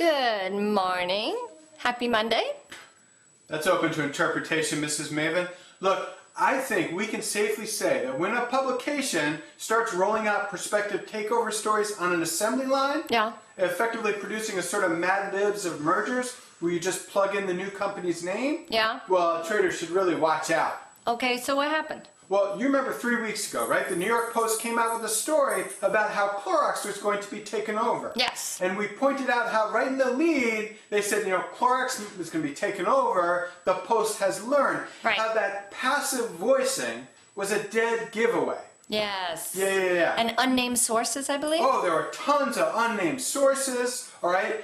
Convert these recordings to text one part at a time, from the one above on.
Good morning. Happy Monday. That's open to interpretation, Mrs. Maven. Look, I think we can safely say that when a publication starts rolling out prospective takeover stories on an assembly line, effectively producing a sort of Mad Libs of mergers where you just plug in the new company's name, well, traders should really watch out. Okay, so what happened? Well, you remember 3 weeks ago, right? The New York Post came out with a story about how Clorox was going to be taken over. Yes. And we pointed out how right in the lead, they said, Clorox is going to be taken over. The Post has learned how that passive voicing was a dead giveaway. Yes. Yeah. And unnamed sources, I believe? Oh, there were tons of unnamed sources, all right,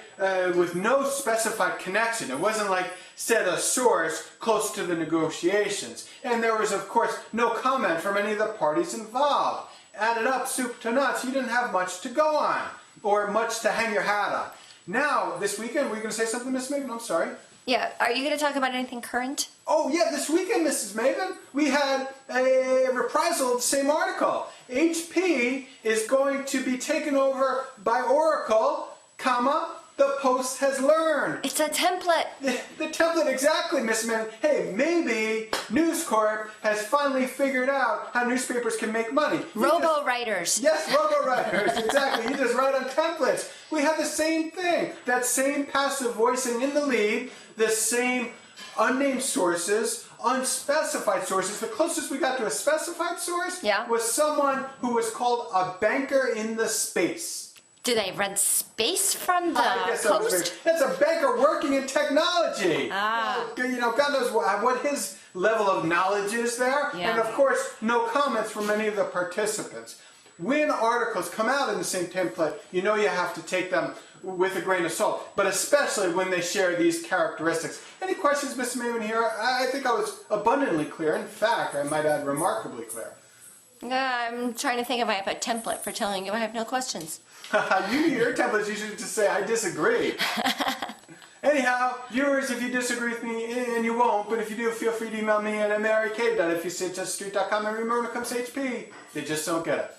with no specified connection. It wasn't like said a source close to the negotiations. And there was, of course, no comment from any of the parties involved. Added up, soup to nuts, you didn't have much to go on or much to hang your hat on. Now, this weekend, were you going to say something, Miss Maven? I'm sorry. Yeah, are you going to talk about anything current? Oh, yeah, this weekend, Mrs. Maven, we had a reprisal of the same article. HP is going to be taken over by Oracle, the Post has learned. It's a template. The template, exactly, Miss Maven. Hey, maybe News Corp has finally figured out how newspapers can make money. Robo-writers. Yes, robo-writers, exactly. You just write on templates. We have the same thing. That same passive voicing in the lead, the same unnamed sources, unspecified sources. The closest we got to a specified source was someone who was called a banker in the space. Do they rent space from the Post? That's a banker working in technology. God knows what his level of knowledge is there. Yeah. And of course, no comments from any of the participants. When articles come out in the same template, you have to take them with a grain of salt, but especially when they share these characteristics. Any questions, Miss Maven, here? I think I was abundantly clear. In fact, I might add remarkably clear. I'm trying to think if I have a template for telling you I have no questions. Your templates usually just say, I disagree. Anyhow, viewers, if you disagree with me, and you won't, but if you do, feel free to email me at mark@ifusitjuststreet.com, and remember to come to HP. They just don't get it.